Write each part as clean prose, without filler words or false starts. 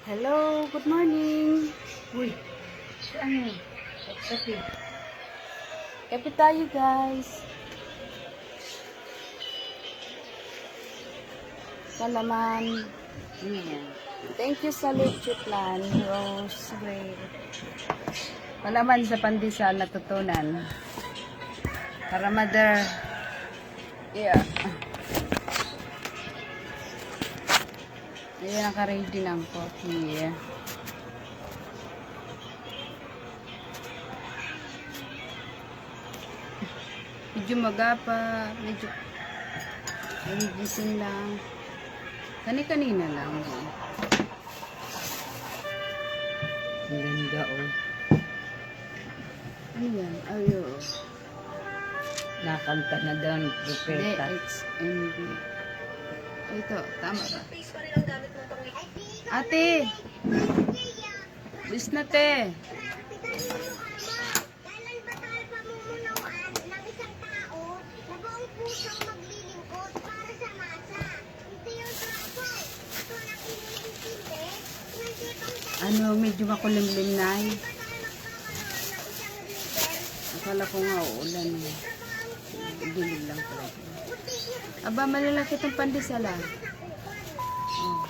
Hello, good morning. Uy, ano? Kape. Kape tayo, guys. Salaman. Ano yan? Thank you sa leche plan, Rose Gray. Malaman sa pandesal natutunan. Para mother. Yeah. Ayan, naka-ready ng coffee. Medyo magapa, medyo gising lang. Kani-kanina lang. Ang ganda, oh. Ano yan? Ayo. Nakanta na daw ng propeta. DXMB. Ito, tama ba? Ate! Bis na, te. Kailan ba tayo pamumunawaan ng isang tao na buong pusong maglilingkod para sa masa? Hindi yung trapay. Ito na piniliintindi. Hindi bang Ano, medyo makulimlim na. tayo magkakaroon ng isang leader? Akala ko nga uulan. Dilim lang pala. Aba, malalaki itong pandesal ah. Oh.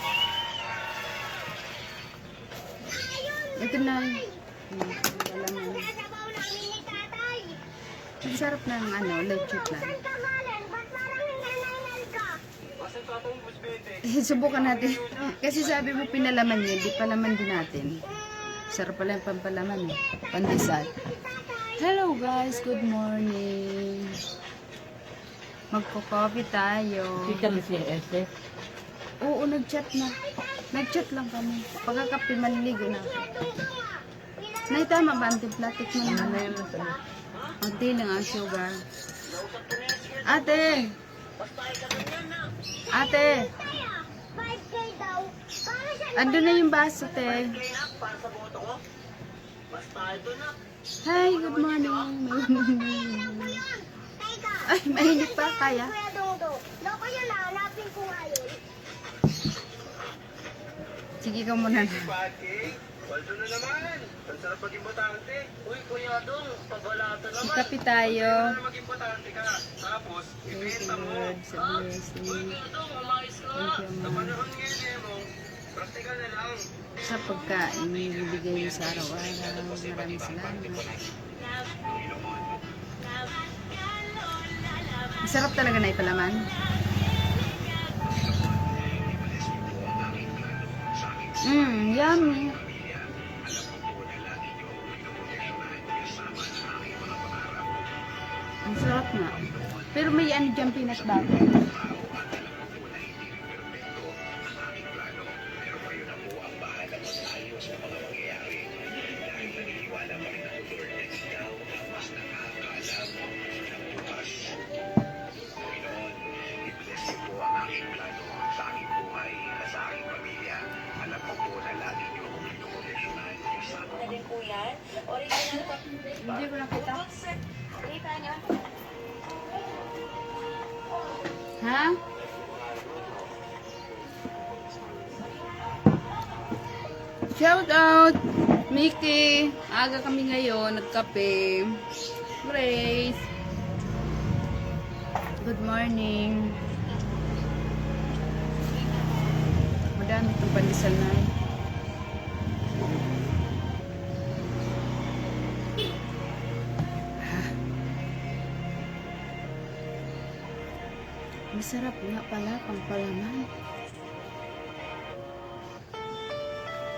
Ito na. Kalaman. Sabaw namin ni tatay. Ang sarap ng ano, leche plan. Ang kamalan, ba't parang nananal ka? Subukan natin. Kasi sabi mo pinalaman niya, di palaman din natin. Sarap pala yung pampalaman eh. Pandesal. Hello guys, good morning. Magko-coffee tayo. Kita mo si SF? Oo, nag-chat na. Nag-chat lang kami. Pagkakape, maliligo na. Nay, tama ba ang tiplatik mo Ano naman? yung masarap? Ante lang ang sugar. Ate! Ate! 5K daw. Para sa Ando na yung baso, te. Hi, good morning. Teka, Ay, mainit pa, kaya? Kuya Dongdong. Loko yun na, hanapin ko ngayon. Sige ka muna. Pati, waldo na naman. Ang sarap maging botante. Uy, kuya dong, pabalato naman. Kape tayo. Ano na maging botante ka? Tapos, Thank you, ibenta mo. Lord, sa blessing. Kuya dong, umayos ka. Thank you, Sa Mama. panahon ngayon eh mo, praktikal na lang. Sa pagkain, ibibigay mo sa araw-araw. Maraming salamat. Masarap talaga na ipalaman. Yummy. Ang sarap nga. Pero may ano dyan, peanut butter. Hindi ko nakita. Ha? Shout out! Mickey! Aga kami ngayon, nagkape. Grace! Good morning! Madami itong pandesal na. Masarap nga pala, pampalaman.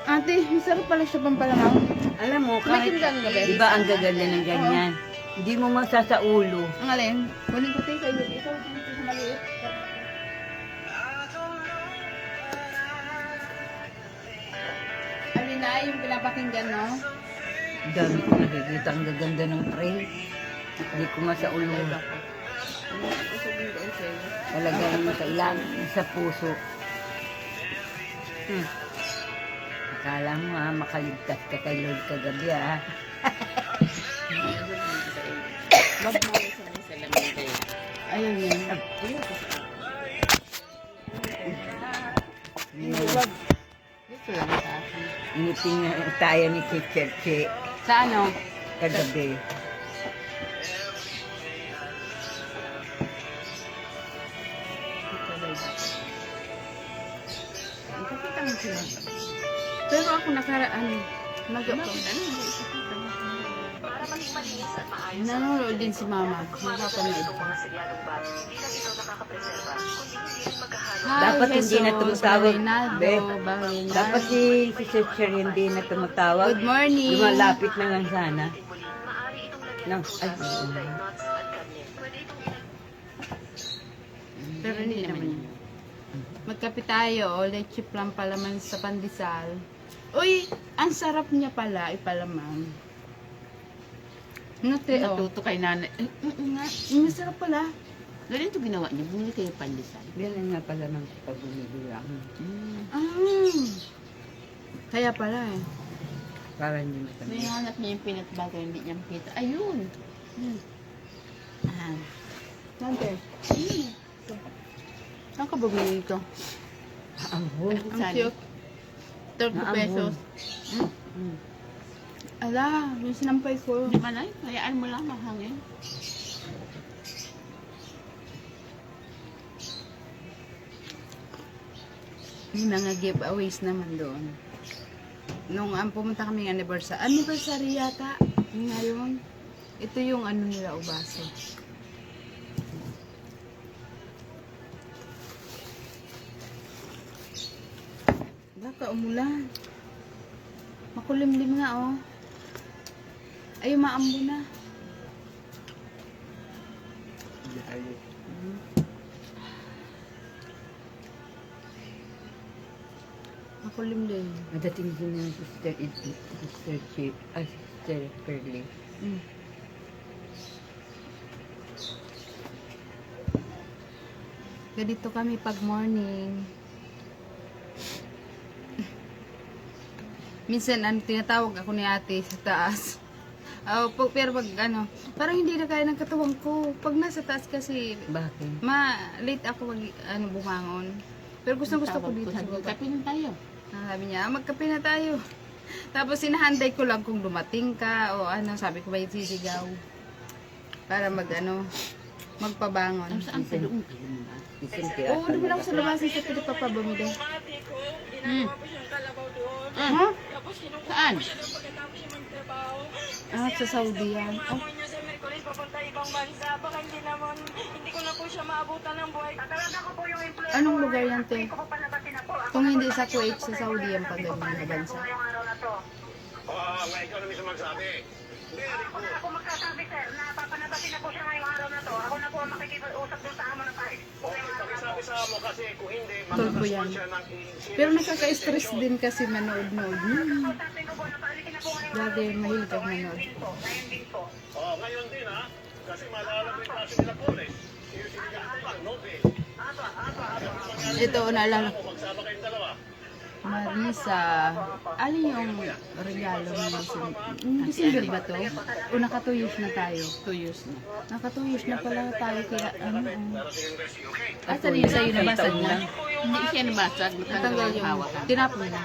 Ate, masarap pala siya pampalaman. Alam mo, kahit Kumain ka ba? iba ang gaganda ng ganyan. Hindi mo masasaulo. Ang alin? Kunin ko tayo kayo dito. Dito sa maliit. Alin na, yung pinapakinggan, no? Dami ko nakikita ang gaganda ng tray. Hindi ko masaulo. Talagang kailangan sa puso. Akala mo makaligtas ka kay Lord kagabi Ayun yan. Ayun. Gusto lang sa akin. Meeting na tayo ni Teacher Che Sa ano? kagabi. Nakita mo sila. Pero ako nanonood din si Mama. Nakapanood ko. Dapat hindi na tumatawag. Be, Barinaldo. dapat si Teacher hindi na tumatawag. Good morning. Lumalapit na lang sana. No, ay, Pero hindi naman yun. Magkape tayo. Leche plan palaman sa pandesal. Uy, ang sarap niya pala, ipalaman. Nate, oh. Natuto kay nanay. Nga, masarap pala. Ganito ginawa niya. Bumili kayo pandesal. yan nga pala ng pagbumibilang. Kaya pala eh. Para hindi May matamis. hanap niya yung peanut butter. Hindi niya makita. Ayun. Ah. Sante. Saan ka ba bumili ito? Ang hul. Ang Saan? cute. 30 pesos. Ala, yung sinampay ko. Di ba na? Hayaan mo lang mahangin. May mga giveaways naman doon. Nung pumunta kami ng anniversary yata. Ngayon. Ito yung ano nila, ubaso. Baka umulan. Makulimlim nga oh. Ay, maambo na. Makulimlim. Nadating din yung Sister Che, Sister Pearly. Mm. Ganito kami pag morning. Minsan tinatawag ako ni ate sa taas. Pero pag parang hindi na kaya ng katawan ko. Pag nasa taas kasi, Bakit? late ako bumangon. Pero gusto ko dito sa baba. Kape na tayo. Sabi niya, magkape na tayo. Tapos sinahanday ko lang kung dumating ka o sabi ko ba sisigaw. Para magpabangon. Saan sa doon kayo mga? Isang Oo, doon ako sa labasin sa pinagpapabumili. Hmm. Ha? Saan? Sa Saudi yan. Oh, Ako niya sa Merkulis papunta ibang bansa. Baka hindi ko na po siya maabutan ng buhay. Talaga ko po yung employer. anong lugar yan, te? Ko po palabasin na po. Ako Kung hindi sa Kuwait, sa Saudi yan pag ganyan na bansa. yung araw na to. Nga ikaw na mismo magsabi. Ako magsasabi sir na papanabasin na po siya ngayong araw na to. Ako na po ang makikipag-usap doon sa amo ng Paris. Okay, sabi sa mo kasi kung hindi, Tulpo yan. siya ng Pero nakaka-stress din kasi manood-nood. Sabi ko po na paalikin na po ngayong Dati mahilig ako manood. po. Ngayon din po. Ngayon din ha, kasi maalala mo yung klase nila po eh. Yung sinigang ko lang, no? Ito, naalala ko. Magsama kayong dalawa. Marisa, alin yung regalo mo December ba to? O naka 2 years na tayo? 2 years na. Naka 2 years na pala tayo kaya Asan yun sa'yo nabasag na? Hindi siya nabasag. natanggal Natanggal yung yung hawak. tinapon na.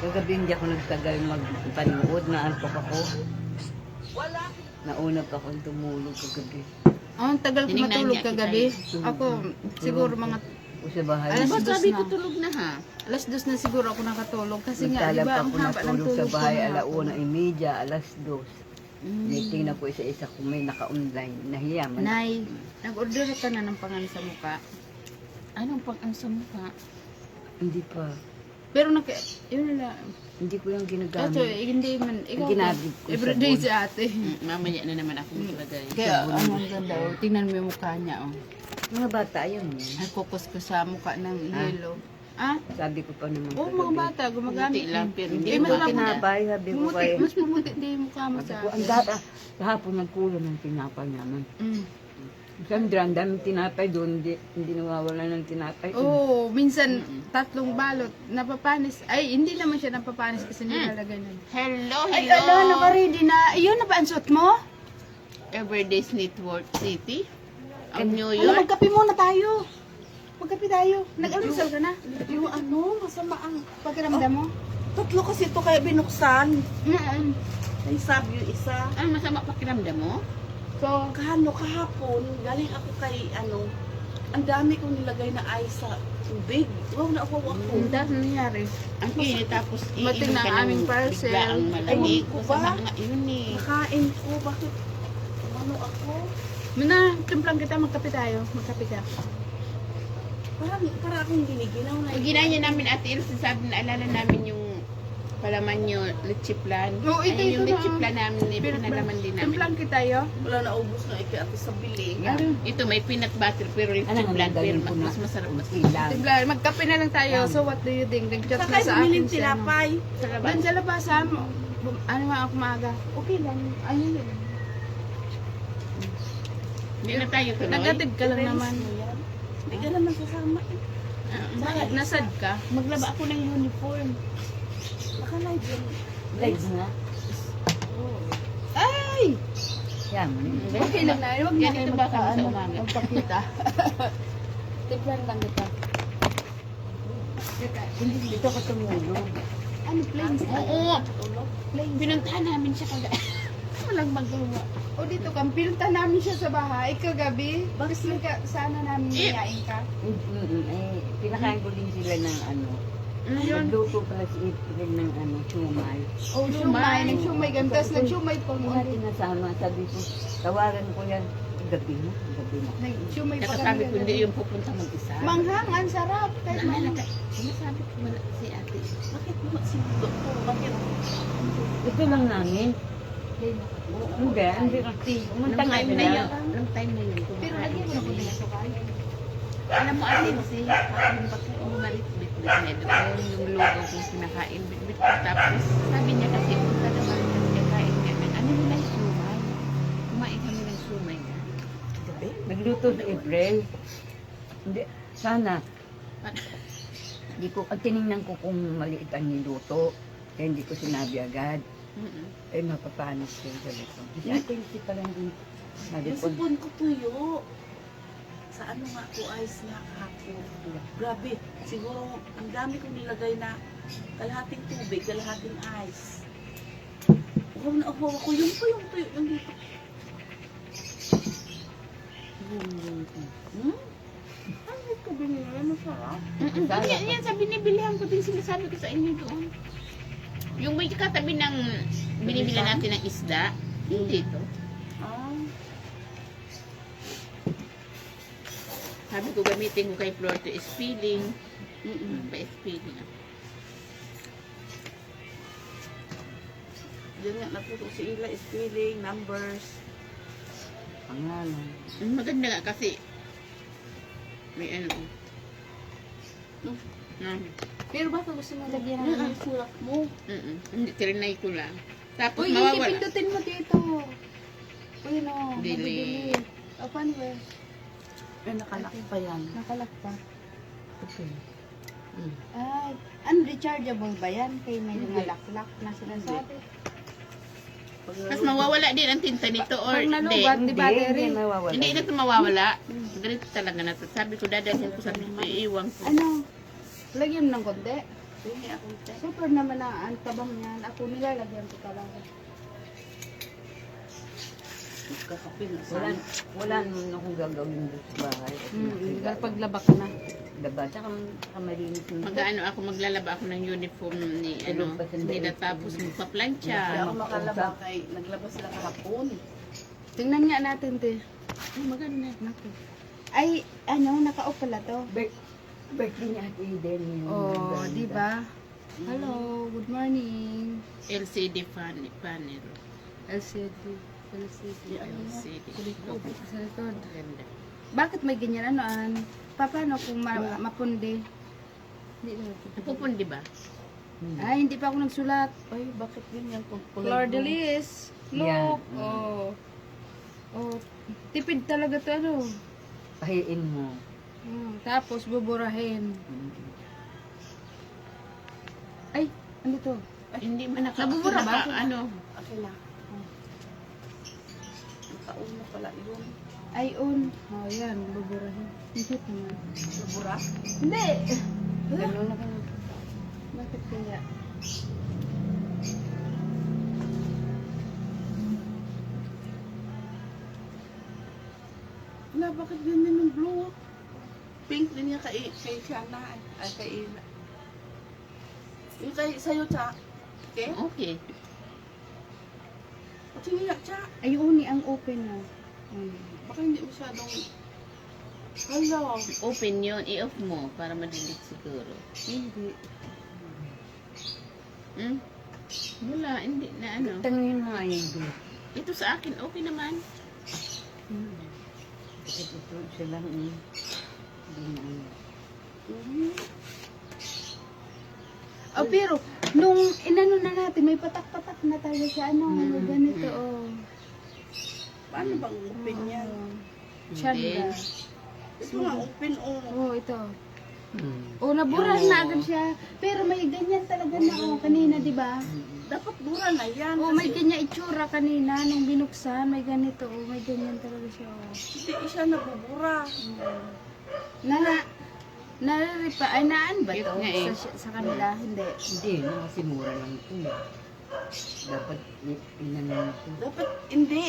Kagabi hindi ako nagtagal magpanood, naantok ako. Nauna pa akong tumulog kagabi. Ang tagal ko Tinignan matulog niya kita kagabi. Ako, siguro mga O sa bahay. Alas Diba dos sabi na. ko tulog na ha? alas 2 na siguro ako nakatulog. Kasi nga, di Nagtalab ba, ang ako haba ng natulog sa tulog ko bahay, na alauna, media, alas 2. Mm. Tingnan ko isa-isa kung may naka-online. Nahiya man. Nay, nag-order ka na ng pangalan sa mukha. Anong pang-ang sa mukha? Hindi pa. Pero yun na Hindi ko yung Kaso, ginagamit. hindi man, ikaw, Ginabit ko sa everyday bowl. si ate. Mamaya na naman ako maglagay. Kaya, ang ganda, oh. Tingnan mo yung mukha niya, oh. Mga bata, yun. Ay, kukus ko sa mukha ng yellow. Ah? Sabi ko pa naman. Oo, mga bata, gumagamit. Hindi lang, pero hindi Eh, mo mas mabuti. tinapay, sabi ko Pumuti, kay... mas pumuti din yung mukha mo Sabi sa ko, ang akin. data. Kahapon nagkulo ng tinapay naman. Mm. Sandra, ang daming tinapay doon. Hindi nawawala ng tinapay. Oo, minsan, 3 balot, napapanis. Ay, hindi naman siya napapanis kasi nilalagay na. Hello, Ay, hello! ala, naka-ready na. Ayun, na ba ang suot mo? Everyday's Network City. Ang New Alam, York. magkape muna tayo. magkape tayo. Nag-almusal ka na? Yung ano, masama ang... Pakiramdam mo? Tatlo kasi ito kaya binuksan. Mm. Ay, sabi yung isa. Ano masama pakiramdam mo? So, Kahapon, galing ako kay ang dami kong nilagay na ice sa tubig. Wow, naawaw ako. ang dahil nangyari. Ang init tapos Mating iinom na ka ang ng aming parcel. biglaang malamig. Ewan ko Masama ba? nga yun eh. Nakain ko, bakit? Ano ako? Muna, timplang kita, magkape tayo. Magkape ka. Para akong giniginaw na. Ang ginaya namin Ate Ilse, sabi na alala namin yung palaman nyo, leche plan. Oo, ito, Ayun, yung ito na. leche plan namin, eh, pinalaman din namin. Timplang kita yo. Wala na ubos na ikaw ate sa bili. Ito may peanut butter pero leche Ano nga, plan pero magaling ko na. mas masarap mas Ilang. Timplang, magkape na lang tayo. So, what do you think? Nag-chat Saka na sa akin bumili si ano. tinapay. sa labas. Doon sa labasan, ano nga ako maaga. Okay lang. Ayun yun. Hindi na tayo tuloy. Nagatid ka lang naman. Hindi ka naman sasama. Bakit? Nasad ka? Maglaba ako ng uniform. Naka-live yun. Legs nga. Ay! Yan. Okay lang na. Huwag na Ganito kayo ba kami sa magpaano, umaga? magpakita. Timplang lang kita. Hindi dito ka tumulog. Ano, plain? Oo. Pinuntahan namin siya kagabi. Walang magawa. O dito kang pinunta namin siya sa bahay kagabi. Gusto ka, sana namin niyain ka. Pinakain ko din sila ng ano. Ayun. Nagluto pala si April ng ano, sumay. O, shumay. Nag-shumay kami. Tapos nag-shumay pa Kung kami. sinasama, sabi ko, tawagan ko yan. Gabi na, gabi na. Nag-shumay pa Saka kami. sabi ko hindi kagabi. yung pupunta mag-isa. Manghang, ang sarap. Kahit manghang. Sinasabi ko wala si ate. Bakit mo sinundo ko? Bakit? Ito lang namin. Hindi kasi. Pumunta Nung nga time na sila. yun. Nung time na yun. Pero lagyan mo na kung pinasukal. Alam mo ate kasi yung pagkain bumalik bit-bit na doon yung lugaw kong kinakain bit-bit ko tapos sabi niya kasi punta naman kasi kain niya ano yun ang sumay kumain kami ng sumay na Gabi? Nagluto si April. Hindi, sana. Hindi ko, at tinignan ko kung maliit ang niluto. Kaya hindi ko sinabi agad. Eh, mapapanis ko yung sabi ko. Si Ate Lucy pa lang din. Sabi Yung ko, sipon ko tuyo. Sa ano nga ko ice na kahapon. Grabe. Siguro ang dami kong nilagay na kalahating tubig, kalahating ice. Wow, naawaw ako. Yung tuyo. Yung dito. Ano ko binili? Masarap. yan sa binibilihan ko din sinasabi ko sa inyo doon yung may katabi ng binibila natin ng isda hindi to Ah. sabi ko gamitin ko kay Flor to spilling pa-spilling Diyan nga natuto si Ila, spelling, numbers. pangalan. maganda nga kasi may ano Pero baka gusto mo lagyan Yan ng... ang sulat mo. Hindi, trinay ko lang. Tapos Uy, yung mawawala. pindutin mo dito. Uy, no. Delete. O, paano ba? Ay, nakalaki pa yan. Nakalak pa. Okay. Ay, ano, rechargeable ba yan? Kaya may mga lock-lock na sinasabi. Tapos mawawala din ang tinta nito or Pag hindi. nalubat, di ba, Hindi Terry? mawawala. Hindi na ito mawawala. Ganito talaga na to. Sabi ko, dadalhin ko sa iiwan ko. Ano? Lagyan mo ng konti. Hindi akong te. Super naman ang tabang yan. Ako nilalagyan ko talaga. Kakapin na Wala, sana. wala naman akong gagawin doon sa bahay. Paglaba ka na. Diba? Tsaka malinis yung Mag-ano ako, maglalaba ako ng uniform ni ano, hindi na tapos Hindi magpa-plancha. ako makalaba kay naglabas sila kahapon. Tingnan nga natin, te. Ay, maganda. Naku. Ay, ano, naka-off pala to. birthday ni Ate Eden. yung Oh, ganda. di ba? Hello, good morning. LCD panel. LCD. LCD. LCD. Sa likod. Ganda. Bakit may ganyan ano? Paano kung mapundi? Hindi na. Napupundi ba? Ay, hindi pa ako nagsulat. Ay, bakit ganyan kung Flor de Lis. Look. Yeah. Oh. Oh, tipid talaga to ano. Pahiin mo. Tapos buburahin. Ay, ano to? Hindi man Nabubura ba? ano? Okay na. Nakauna pala yun. Ay, on. Oh, yan. Baburahin. Higit naman. Nabura? Hindi. Ganun na ganun. Bakit kaya? Wala, bakit ganyan yung blue? Pink din yan kay Shana. Ay, kay Ina. Yung kay sa'yo, Cha. Okay? Okay. At sige nga, Cha. Ay, uni ang open na. Baka hindi masyadong... Hello. Open yun. I-off mo para madilit siguro. Hindi. Hmm? Wala. Hindi na ano. Tanungin mo nga yung blue. Ito sa akin. Okay naman. Kasi ito sila ni. Hindi na ano. Oh, pero, nung inano na natin, may patak-patak na tayo siya. Ano, ganito, oh. Paano bang open yan? Chanda. Ito nga, open, oh. Oh, ito. Hmm. Oh, nabura na agad siya. Pero may ganyan talaga na, oh, kanina, di ba? Dapat bura na yan. Oh, may kasi ganyan itsura kanina nung binuksan. May ganito, oh, may ganyan talaga siya, oh. Hindi siya nabubura. Nariripa, ay naan ba Cute to? nga eh. Sa kanila, hindi. Hindi, no, kasi mura lang ito. Dapat inanon ito. Dapat, hindi.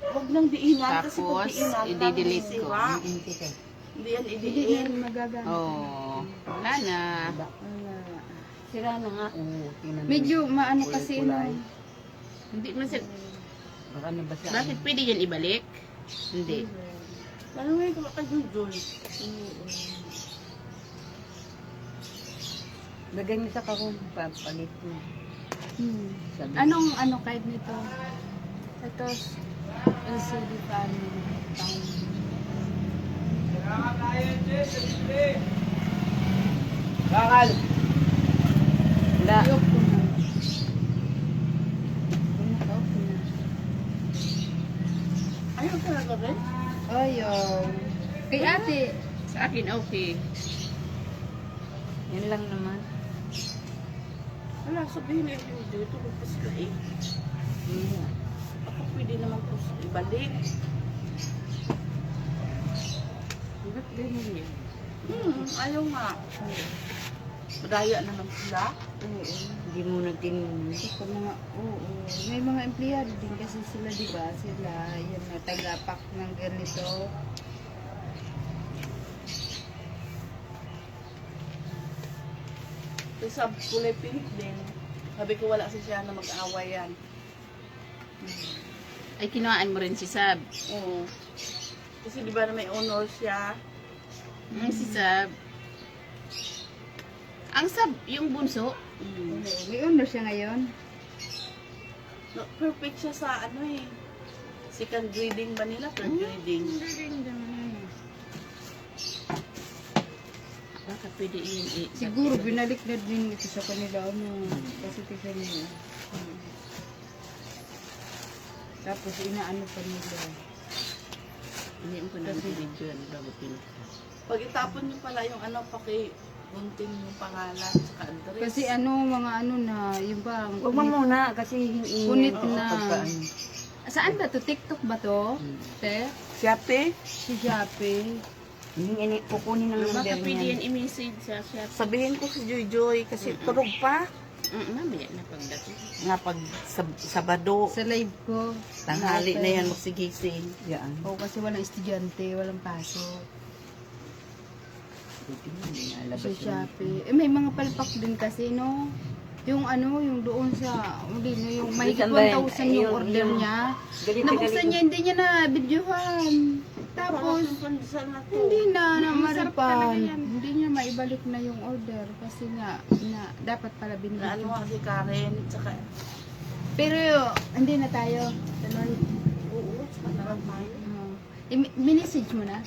Huwag nang diinan. Kasi pag Tapos, diinan, i-delete ko. sira. Hindi ka. Hindi yan Hindi i-diin. yan magagamit. Oh. Wala na. Wala. Sira na nga. Oo, tingnan mo. Medyo maano kasi, no? Kulay-kulay. Hindi man sila. Baka nabasa. Bakit pwede yan ibalik? Hindi. Ano nga yung kay Jujol? Lagay mo sa kahon, papalit mo. Sabi. Anong ano kahit nito? Ito, LCD panel. Bakal! Wala. Ayok ko na. Ayok ko na. Ayaw talaga rin. Ayaw. Kay ate. Sa akin, okay. Yan lang naman. Wala, sabihin na yung Jujol. Ito ko sila eh. Hindi. Ako pwede naman po ibalik. Ba't ganyan yan? Ayaw nga. Madaya naman sila. Oo. Hindi mo na tinignan. Ito mga, oo. May mga empleyado din kasi sila, di ba? Sila, yan na, tagapak ng ganito. Kasi sa kulay pink din. Sabi ko wala si siya na mag-away yan. Ay, kinuhaan mo rin si Sab. Oo. Kasi di ba na may honor siya. Si Sab. Ang Sab, yung bunso. Oo. May honor siya ngayon. No, perfect siya sa ano eh. Second grading ba nila? Third grading. Baka pwede yun Siguro binalik na din ito sa kanila. Ano, kasi tignan niyo. Tapos inaano pa nila. Hindi ko na video yan bago pinaka. Pag itapon niyo pala yung ano, gunting yung pangalan sa address. Kasi ano, mga ano na, yung bang... Huwag mo muna kasi hindi. Punit Oo, na. pagkaan. Saan ba to? TikTok ba to? Te? Siyape, Si Jape. Hindi, kukunin ng number Baka pwede yan niyan. i-message sa shop. sabihin ko si Joy Joy kasi turog pa. Mamaya na pagdating. Nga pag Sabado, Sa live ko. tanghali na yan magsigising. Yan. Oo, kasi walang estudyante, walang pasok. Buti mo, hindi nalabas Sa yun. Shopee. Eh, may mga palpak din kasi, no? Yung ano, yung doon sa, hindi, no, yung mahigit Saan ba yan? 1,000 yung Yung- order yung- niya. Galit Nabuksan niya, hindi niya na videohan. Tapos, hindi na Masarap talaga namaripan. yan. Hindi niya maibalik na yung order kasi nga, dapat pala Na ano binigyan. nga si Karen, tsaka Pero, hindi na tayo. Tuloy. oo, tsaka naman tayo. I-message mo na.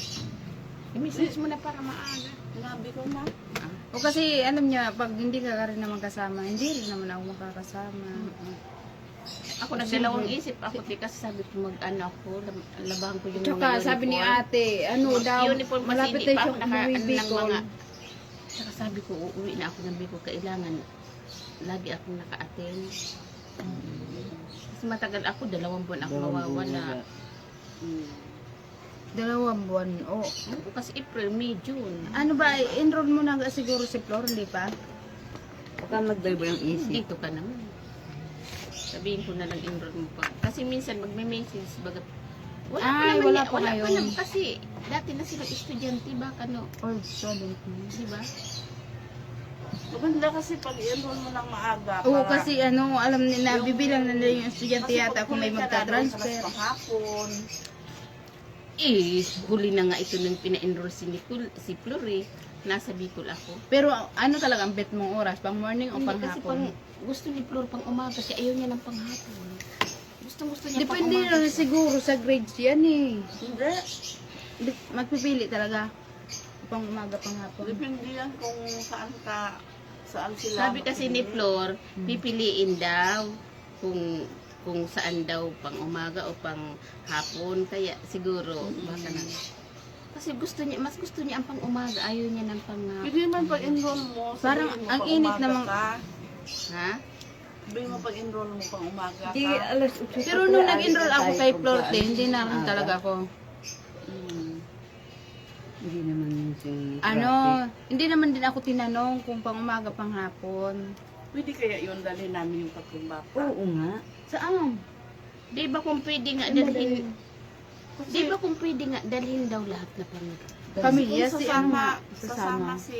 I-message mo na para maaga. Sinabi ko na. O kasi, alam niya, pag hindi ka rin naman kasama, hindi rin naman ako makakasama. Ako nagdalawang isip. Ako kasi sabi ko mag-ano ako. Labahan ko yung Tsaka, mga sabi ni uniform. ate, ano daw, Uniform kasi malapit hindi na pa siya ako umuwi ng Bicol. mga... Tsaka sabi ko, uuwi na ako ng Bicol. Kailangan, lagi akong naka-attend. Kasi matagal ako, 2 buwan ako mawawala. 2 buwan, oh. Oo, kasi April, May, June. Ano ba, enroll mo na siguro si Flor, hindi pa? Baka mag-drive ng isip. Dito ka naman. Sabihin ko na lang enroll mo pa. Kasi minsan magme-message, bagat wala pa Ay, naman wala yan, pa wala ngayon. pa naman kasi dati na silang estudyante baka no, Or 17. di ba? Maganda kasi pag i-enroll mo ng maaga. Oo, para- kasi ano, alam nila, Yung- bibilang na nila yung estudyante kasi yata pag kung may huli ka na doon sa magta-transfer. mas pahapon. Eh, huli na nga ito nung pina-enroll si Nicole, si Flor eh. Nasa Bicol ako. Pero ano talaga ang bet mong oras? Pang morning o Hindi pang kasi hapon? gusto ni Flor pang umaga kasi ayaw niya ng panghapon. Gusto niya Depende pang umaga. na siguro sa grades yan eh. Hindi. Magpipili talaga. Pang umaga, pang hapon. Depende yan kung saan sila. Sabi kasi ni makikili. Flor, pipiliin daw kung saan daw pang umaga o pang hapon. Kaya siguro, baka na. Kasi mas gusto niya ang pang umaga, ayaw niya ng pang Pwede naman pag-enroll mo. Parang sabihin mo, ang pang init umaga namang- ka. Ha? Sabihin mo pag-enroll mo pang umaga Di, ka. alas 8. Pero nung nag-enroll ako kay Flor, hindi na rin talaga ako. Hindi naman yung Ano, hindi naman din ako tinanong kung pang umaga, pang hapon. Pwede kaya yun dalhin namin yung tatlong bata. Oo nga. Saan? Di ba kung pwede nga dalhin, di ba kung pwede nga dalhin daw lahat na pang Pamilya, Kung si sasama, ano, sasama sasama. si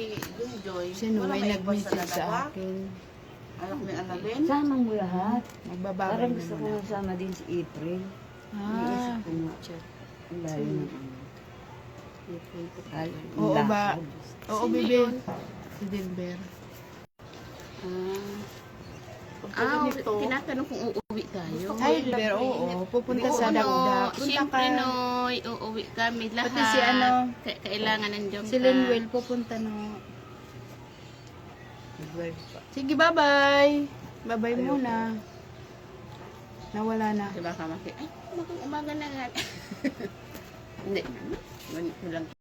Joy. Sino Wala may may iba nag-message sa dalawa. akin? Anak ni Annalyn. Sama mo lahat. Magbababay Parang na gusto ko naman. masama din si April. Ah, Iniisip ko nga. Ang layo na. Oo ba? Oo, Sino bebe. yun? Si Dilber. Ganito, Tinatanong kung uuwi tayo. Ay, Dilber, oo. Pupunta sa Oo, Dagdag. Punta siyempre ka. Noy, uuwi kami lahat. Pati si ano, Kailangan nandiyan Si ka. Linwell pupunta no. Sige, bye-bye. Bye-bye muna. Nawala na. Diba ka maki? Ay, umaga na nga. Hindi. Ganito lang.